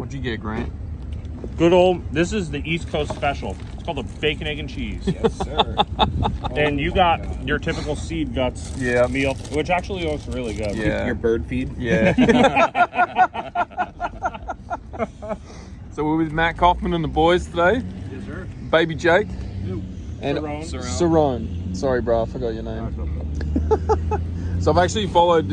What'd you get, Grant? Good old, this is the East Coast special. It's called the bacon, egg, and cheese. Yes, sir. And you got your typical seed guts meal, which actually looks really good. Yeah. Your bird feed? Yeah. So we're with Matt Kaufman and the boys today. Yes, sir. Baby Jake. And Saron. Sorry, bro, I forgot your name. So I've actually followed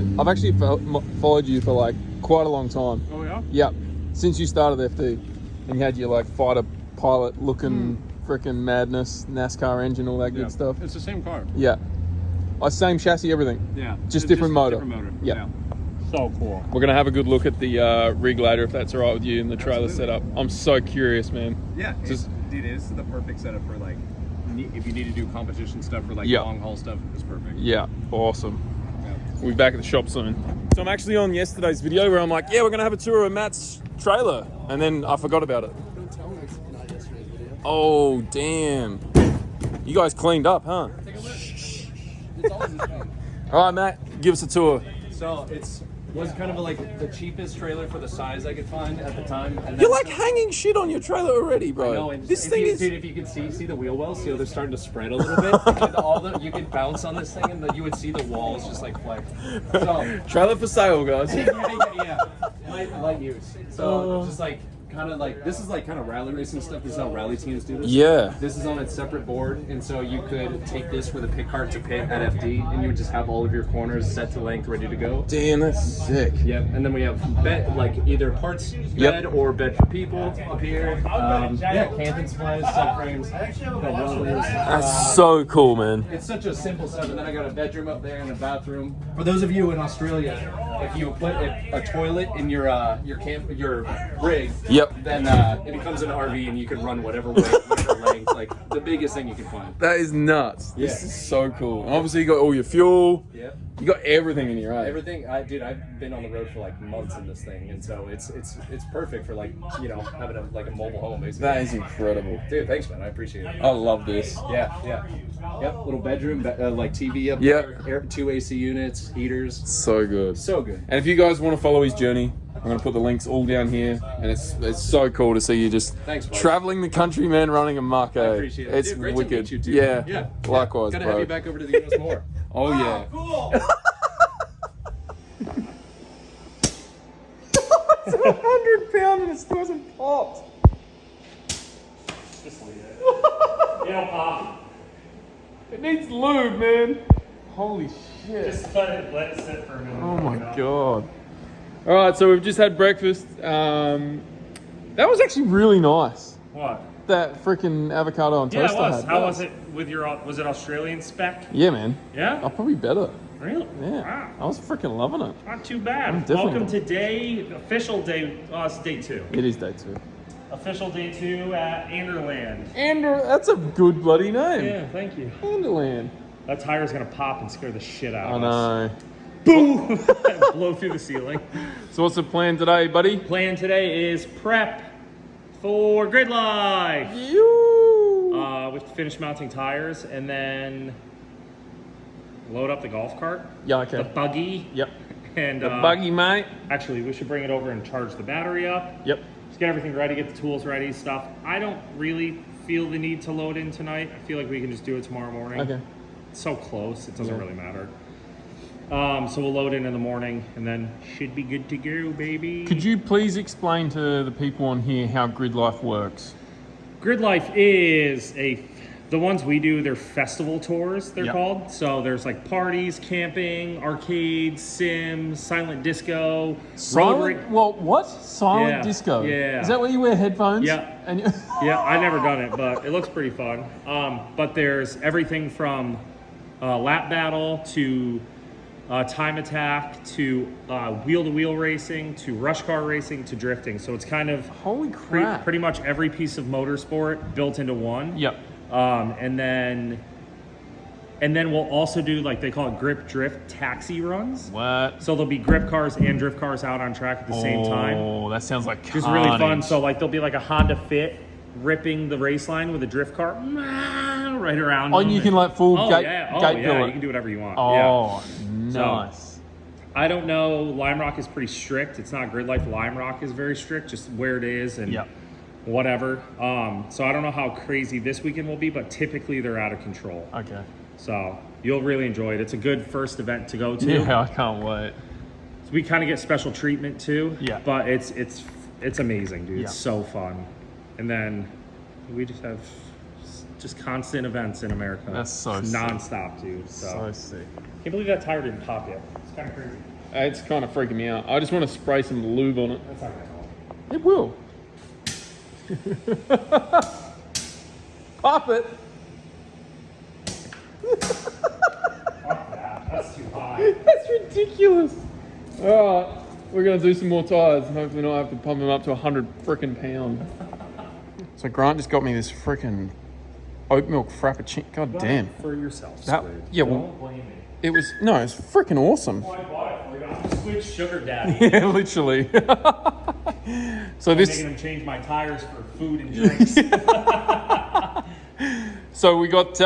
you for like quite a long time. Oh yeah? Yep. Since you started FD, and you had your like fighter pilot looking freaking madness, NASCAR engine, all that good stuff. It's the same car. Yeah. Same chassis, everything. Yeah. Just different motor. Different motor. Yeah. So cool. We're gonna have a good look at the rig later, if that's all right with you, and the trailer setup. I'm so curious, man. Yeah. Dude, it's the perfect setup for like, if you need to do competition stuff for like long haul stuff, it's perfect. Yeah, awesome. We'll be back at the shop soon. So I'm actually on yesterday's video where I'm like, yeah, we're gonna have a tour of Matt's trailer, and then I forgot about it. Don't tell me it's not yesterday's video. Oh damn! You guys cleaned up, huh? Take a look. It's always this fun. All right, Matt, give us a tour. So was kind of like the cheapest trailer for the size I could find at the time. And You're like hanging shit on your trailer already, bro. No, and this thing is. Dude, if you can see the wheel wells, they're starting to spread a little bit. And you could bounce on this thing, and you would see the walls just like flex. So Trailer for sale, guys. yeah. Light use. So just like kind of like this is like kind of rally racing stuff. This is how rally teams do this. Yeah. This is on its separate board, and so you could take this with a pit cart to pit at FD, and you would just have all of your corners set to length, ready to go. Damn, that's sick. Yep, and then we have bed, like either parts bed or bed for people up here. Camping supplies, subframes, That's so cool, man. It's such a simple stuff, and then I got a bedroom up there and a bathroom. For those of you in Australia, if you put a toilet in your rig, then it becomes an RV, and you can run whatever way, whatever length, like the biggest thing you can find. That is nuts. This is so cool. And obviously, you got all your fuel. Yep. You got everything in here, right? Everything, I've been on the road for like months in this thing, and so it's perfect for like having a mobile home basically. That is incredible, dude. Thanks, man. I appreciate it. I love this. Yep. Little bedroom, like TV up there. 2 AC units, heaters. So good. So good. And if you guys want to follow his journey, I'm going to put the links all down here. And it's so cool to see you just traveling the country, man, running a Mach. I appreciate it. It's dude, great wicked. To meet you too. Yeah. Likewise, Gotta bro. have you back over to the US more. Oh, yeah. Cool. It's 100 pounds and it still hasn't popped. Just leave it. It'll pop. It needs lube, man. Holy shit. Just let it sit for a minute. Oh my god. Alright, so we've just had breakfast. That was actually really nice. What? That freaking avocado on toast I had. How was it with was it Australian spec? Yeah, man. Yeah? Oh, probably better. Really? Yeah. Wow. I was freaking loving it. Not too bad. definitely- Welcome to official day, it's day 2. It is day 2. Official day 2 at Anderland. That's a good bloody name. Yeah, thank you. Anderland. That tire's gonna pop and scare the shit out I of us. know. Boom! Blow through the ceiling. So what's the plan today, buddy? Plan today is prep for Gridlife. We have to finish mounting tires and then load up the golf cart. Yeah, okay. The buggy. Yep. And The buggy, mate. actually, we should bring it over and charge the battery up. Yep. Just get everything ready, get the tools ready, stuff. I don't really feel the need to load in tonight. I feel like we can just do it tomorrow morning. Okay. It's so close, it doesn't really matter. So we'll load in the morning and then should be good to go, baby. Could you please explain to the people on here how Gridlife works? Gridlife is the ones we do, they're festival tours, they're Yep. called. So there's like parties, camping, arcades, sims, silent disco. Silent? Well, what? Silent disco? Yeah. Is that where you wear headphones? Yeah. And Yeah, I've never done it, but it looks pretty fun. But there's everything from lap battle to time attack to wheel-to-wheel racing to rush car racing to drifting. So it's kind of Holy crap. pretty much every piece of motorsport built into one. Yep. And then we'll also do, like they call it grip drift taxi runs. What? So there'll be grip cars and drift cars out on track at the same time. Oh, that sounds like Just really fun. So like there'll be like a Honda Fit ripping the race line with a drift car right around. Oh, and you can like full gate yeah, bill you it. can do whatever you want. Oh, yeah. nice. I don't know. Lime Rock is pretty strict. It's not Gridlife. Lime Rock is very strict, just where it is and whatever. So I don't know how crazy this weekend will be, but typically they're out of control. Okay. So you'll really enjoy it. It's a good first event to go to. Yeah, I can't wait. So we kind of get special treatment too. Yeah. But it's amazing, dude. Yeah. It's so fun. And then we just have just constant events in America. That's so It's sick. nonstop, dude. So sick. Can't believe that tire didn't pop yet. It's kind of crazy. It's kind of freaking me out. I just want to spray some lube on it. That's not gonna help. It will. Pop it. Fuck that. That's too high. That's ridiculous. All right, we're gonna do some more tires and hopefully not have to pump them up to 100 freaking pounds. So Grant just got me this freaking oat milk frappuccino. God damn. For yourself, That- Squid. yeah, well- Don't blame me. It was it's freaking awesome. Oh, I bought it for you. I'm Squid Sugar Daddy. Yeah, literally. So I'm this. making him change my tires for food and drinks. So we got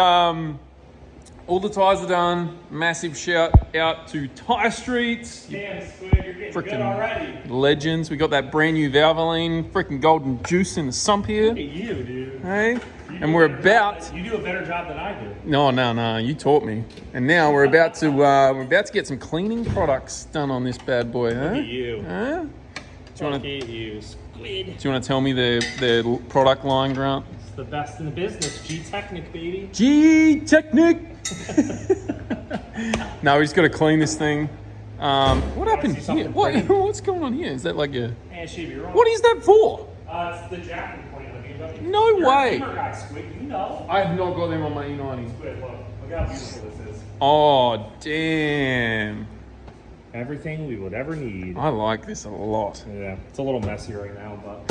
all the tires are done. Massive shout out to Tire Streets. Damn, Squid, you're getting good Freaking already. legends. We got that brand new Valvoline, freaking golden juice in the sump here. Look at you, dude. Hey, You and do we're a better job about. you do a better job than I do. No, you taught me. And now we're about to get some cleaning products done on this bad boy, huh? Look at you. Huh? Do you Look want to at you, Squid. tell me the product line, Grant? It's the best in the business. G-Technic, baby. G Technic. No, we just got to clean this thing. What happened see something here? What, pretty? what's going on here? Is that like a? And she'd be wrong. What is that for? It's the jacking point of the BMW. No You're way. A gamer guy, Squid. You know. I have not got them on my E90. Squid, look how beautiful this is. Oh damn! Everything we would ever need. I like this a lot. Yeah, it's a little messy right now, but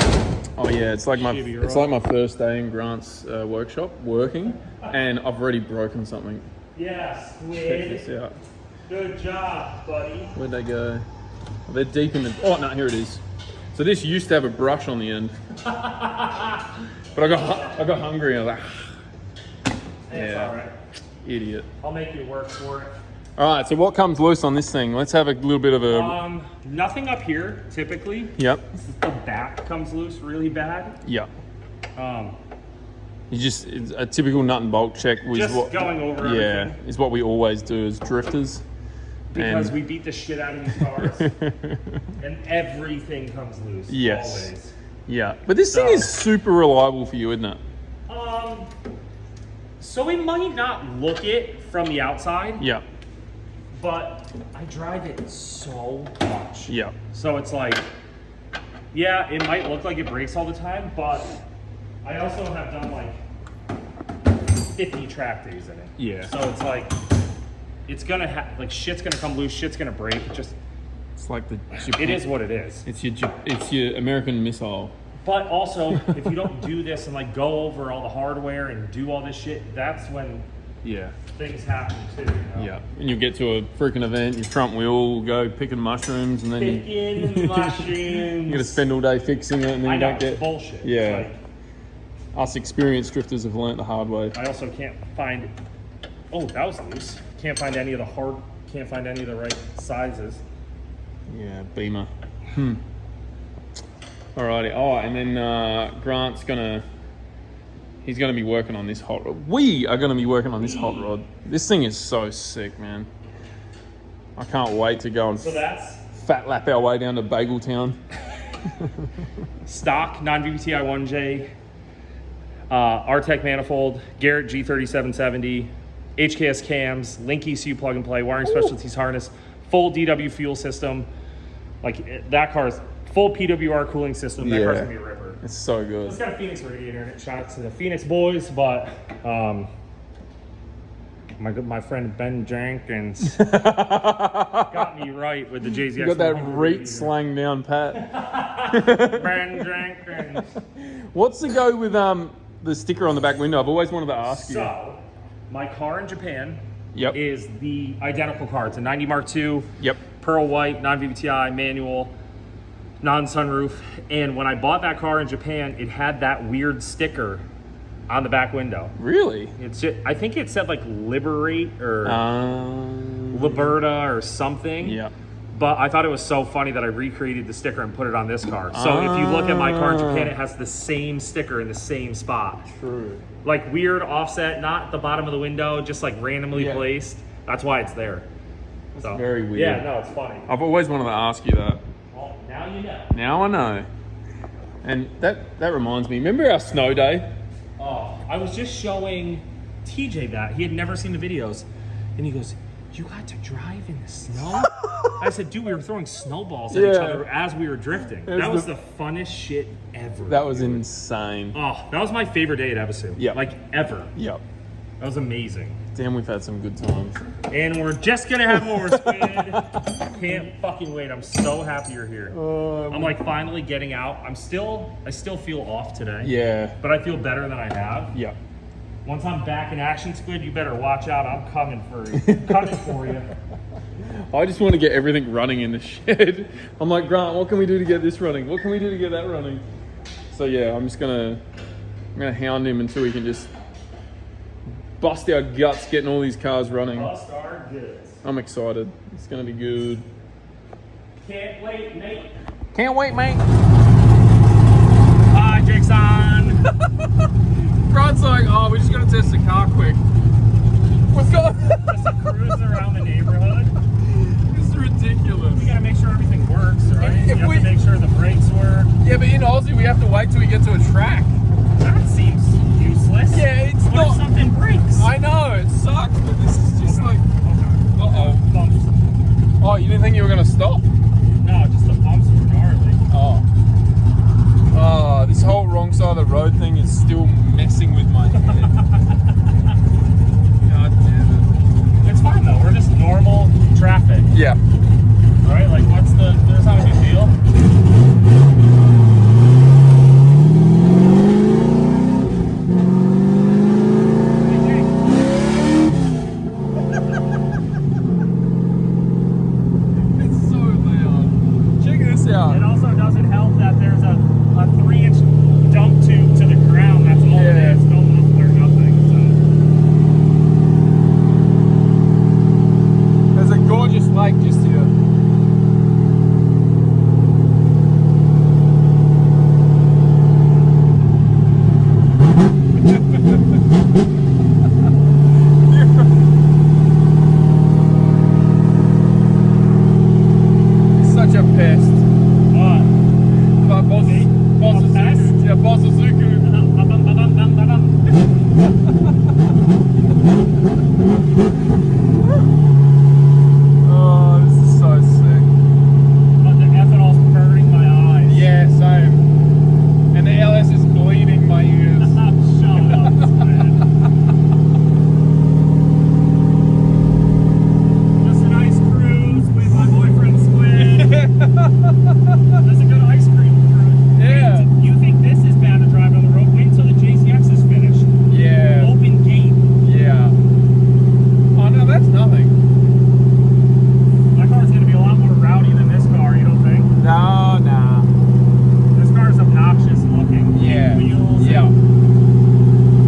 Oh yeah, it's like Should be right. my first day in Grant's workshop working, and I've already broken something. yeah, Check this Squid. out. Good job, buddy. Where'd they go? Oh, they're deep in the. Oh no, here it is. So this used to have a brush on the end, but I got hungry and I was like, It's Yeah. all right. idiot. I'll make you work for it. All right, so what comes loose on this thing? Let's have a little bit of a. Nothing up here typically. Yep. The back comes loose really bad. Yep. Um, It's a typical nut and bolt check. just going over everything. is what we always do as drifters. Because And- we beat the shit out of these cars, and everything comes loose. Yes. Always. Yeah, but this thing So- is super reliable for you, isn't it? So it might not look it from the outside, Yeah. but I drive it so much. Yeah. So it's like, yeah, it might look like it breaks all the time, but I also have done like 50 track days in it. Yeah. So it's like, it's gonna like shit's gonna come loose, shit's gonna break. It's like the. It is what it is. It's your American missile. But also, if you don't do this and like go over all the hardware and do all this shit, that's when Yeah. things happen too. You know? Yeah. And you get to a freaking event, your front wheel will go picking mushrooms, and then Picking mushrooms. you're gonna spend all day fixing it, and then I you know, don't it's get. bullshit. Yeah. Like, Us experienced drifters have learnt the hard way. I also can't find. Oh, that was loose. Can't find any of the right sizes. Yeah, Beamer. Alrighty. Oh, and then Grant's he's gonna be working on this hot rod. We are gonna be working on this hot rod. This thing is so sick, man. I can't wait to go and So that's fat lap our way down to Bagel Town. stock non-VVTi 1J, RTEC manifold, Garrett G3770, HKS cams, Link ECU plug and play, wiring specialties harness, full DW fuel system. Like that car's full PWR cooling system. That car's gonna be a ripper. It's so good. It's got a Phoenix radiator in it. Shout out to the Phoenix boys, but my friend Ben Jenkins got me right with the JZX. You got that 100 reet radiator. slang down pat. Ben Jenkins. What's the go with the sticker on the back window? I've always wanted to ask you. So, my car in Japan Yep. is the identical car. It's a 90 Mark II, Yep. pearl white, non-VVTi, manual, non-sunroof. And when I bought that car in Japan, it had that weird sticker on the back window. Really? It's just, I think it said like Liberate or Liberta or something. Yeah. But I thought it was so funny that I recreated the sticker and put it on this car. So if you look at my car in Japan, it has the same sticker in the same spot. True. Like weird offset, not at the bottom of the window, just like randomly placed. That's why it's there. That's very weird. Yeah, no, it's funny. I've always wanted to ask you that. Well, now you know. Now I know. And that reminds me, remember our snow day? Oh, I was just showing TJ that. He had never seen the videos. And he goes, you got to drive in the snow? I said, dude, we were throwing snowballs at each other as we were drifting. That was the funnest shit ever. That was insane. Oh, that was my favorite day at Ebisu. Yep. Like, ever. Yep. That was amazing. Damn, we've had some good times. And we're just gonna have more, Squid. Can't fucking wait. I'm so happy you're here. I'm like finally getting out. I still feel off today. Yeah. But I feel better than I have. Yep. Once I'm back in action, Squid, you better watch out. I'm coming for you. Coming for you. I just want to get everything running in the shed. I'm like, Grant, what can we do to get this running? What can we do to get that running? So yeah, I'm gonna hound him until we can just bust our guts getting all these cars running. Bust our goods. I'm excited. It's gonna be good. Can't wait, mate. Can't wait, mate. Hi, Jason. Grant's like, oh, we just gotta test the car quick. What's going on? Just a cruise around the neighborhood. This is ridiculous. We gotta make sure everything works, right? If You have to make sure the brakes work. Yeah, but in Aussie, we have to wait till we get to a track. That seems useless. Yeah, it's what not. if something breaks? I know, it sucks, but this is just like, Okay. uh-oh. Bumps. Oh, you didn't think you were gonna stop? No, just the bumps were gnarly. Oh. Oh, this whole wrong side of the road thing is still messing with my head. God damn It's fine though. We're just normal traffic, it. Yeah. right? Like, there's not a big deal. It's so loud. Check this out. It also doesn't help that there's a 3-inch dump tube to the ground. That's all Yeah. it is. No muffler, nothing. There's a gorgeous lake just here. He's such a pest. But boss, A pest? yeah, boss Zuku. Oh, this is so sick. But the ethanol's burning my eyes. Yeah, same. And the LS is bleeding my ears. Shut up, man. Just a nice cruise with my boyfriend Squid. That's a good ice cream cruise. Yeah. Wait, you think this is bad to drive on the road? Wait until the JCX is finished. Yeah. Open gate. Yeah. Oh no, that's nothing. My car's gonna be a lot more rowdy than this car, you don't think? No, nah. This car's obnoxious looking. Yeah. Wheels. Yeah.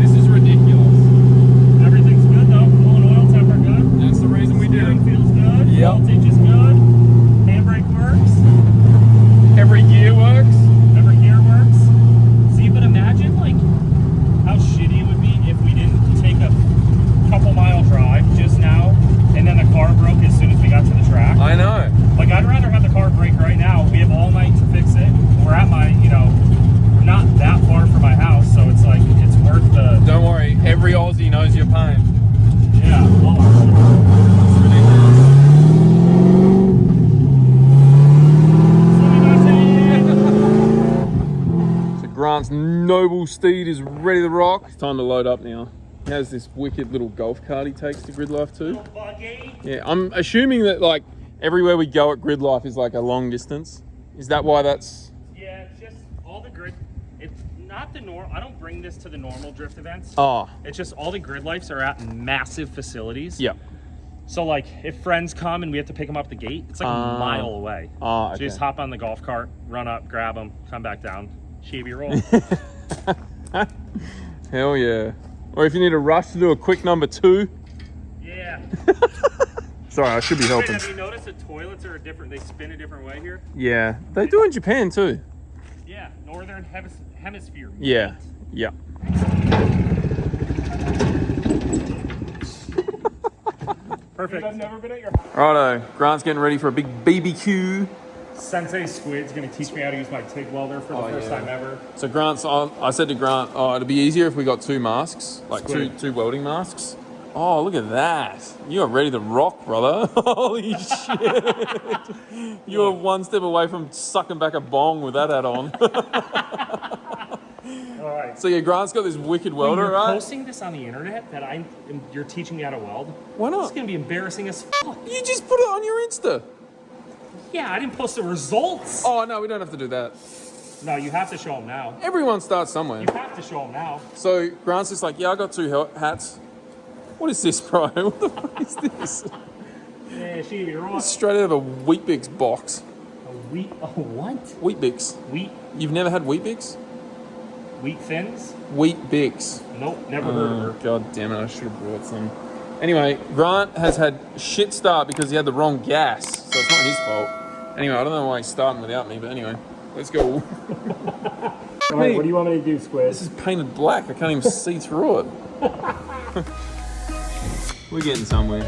This is ridiculous. Everything's good though. Fuel and oil temp are good. That's the reason we do Steering it. feels good. Yep. Voltage is good. Handbrake works. Every gear works. Every gear works. See, but imagine like how shitty it would be if we didn't take a couple-mile drive just now, and then the car broke as soon as we got to the track. I know. Like, I'd rather have the car break right now. We have all night to fix it. We're at my, we're not that far from my house, so it's like, it's worth the, Don't worry, every Aussie knows your pain. yeah. It's ridiculous. So Grant's noble steed is ready to rock. It's time to load up now. He has this wicked little golf cart he takes to Gridlife too. Little buggy. Yeah, I'm assuming that like everywhere we go at Gridlife is like a long distance. Is that why that's... Yeah, it's just all the grid. It's not the normal. I don't bring this to the normal drift events. Oh, It's just all the grid lifes are at massive facilities. yeah. So like if friends come and we have to pick them up the gate, it's like a mile away. Oh, So okay. you just hop on the golf cart, run up, grab them, come back down, shavy roll. Hell yeah. Or if you need a rush to do a quick number 2. Yeah. Sorry, I should be helping. Have you noticed the toilets are different? They spin a different way here. Yeah, they do in Japan too. Yeah, northern hemisphere. Yeah, yeah. Perfect. I've never been at your Righto, Grant's getting ready for a big BBQ. Sensei Squid's gonna teach me how to use my TIG welder for the first time ever. So Grant's on, I said to Grant, oh, it'd be easier if we got 2 masks, like Squid. two welding masks. Oh, look at that. You are ready to rock, brother. Holy shit. You are one step away from sucking back a bong with that hat on. All right. So yeah, Grant's got this wicked welder, You're right? posting this on the internet that you're teaching me how to weld? Why not? It's gonna be embarrassing as fuck. You just put it on your Insta. Yeah, I didn't post the results. Oh, no, we don't have to do that. No, you have to show them now. Everyone starts somewhere. You have to show them now. So Grant's just like, yeah, I got 2 hats. What is this, bro? What the fuck is this? Yeah, you're right. Straight out of a Weet-Bix box. A wheat? Oh, what? Weet-Bix. Wheat? You've never had Weet-Bix? Wheat thins? Weet-Bix. Nope, never heard of her. God damn it, I should have brought some. Anyway, Grant has had shit start because he had the wrong gas, so it's not his fault. Anyway, I don't know why he's starting without me, but anyway, let's go. All right, what do you want me to do, Squid? This is painted black, I can't even see through it. We're getting somewhere.